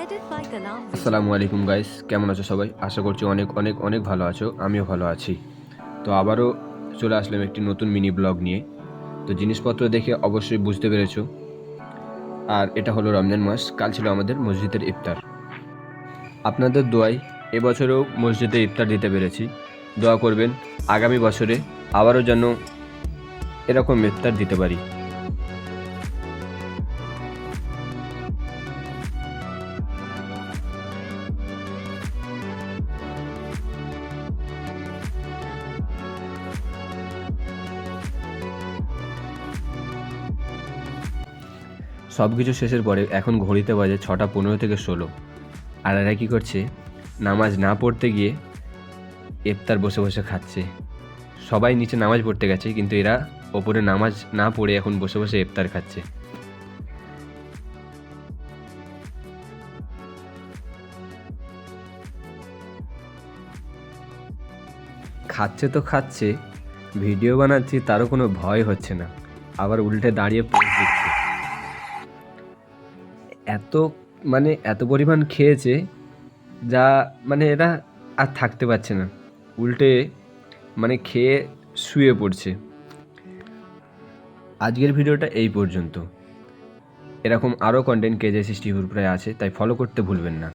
আসসালামু আলাইকুম গাইস, কেমন আছো সবাই? আশা করছি অনেক অনেক অনেক ভালো আছো। আমিও ভালো আছি। তো আবারও চলে আসলাম একটি নতুন মিনি ব্লগ নিয়ে। তো জিনিসপত্র দেখে অবশ্যই বুঝতে পেরেছো। আর এটা হলো রমজান মাস। কাল ছিল আমাদের মসজিদের ইফতার। আপনাদের দোয়ায় এবছরেও মসজিদে ইফতার দিতে পেরেছি। দোয়া করবেন আগামী বছরে আবারও যেন এরকম ইফতার দিতে পারি। সব কিছু শেষের পরে এখন ঘড়িতে বাজে 6:15 থেকে 16। আর এরা কী করছে? নামাজ না পড়তে গিয়ে ইফতার বসে বসে খাচ্ছে। সবাই নিচে নামাজ পড়তে গেছে, কিন্তু এরা ওপরে নামাজ না পড়ে এখন বসে বসে ইফতার খাচ্ছে। খাচ্ছে তো খাচ্ছে, ভিডিও বানাচ্ছি তারও কোনো ভয় হচ্ছে না, আবার উল্টে দাঁড়িয়ে পোজ দিচ্ছে। এত এত পরিমাণ খেয়েছে, যা এরা আর থাকতে পারছে না, উল্টে খেয়ে শুয়ে পড়ছে। আজকের ভিডিওটা এই পর্যন্ত। এরকম আরও কন্টেন্ট কেজে সিস্টিভুর প্রায় আছে, তাই ফলো করতে ভুলবেন না।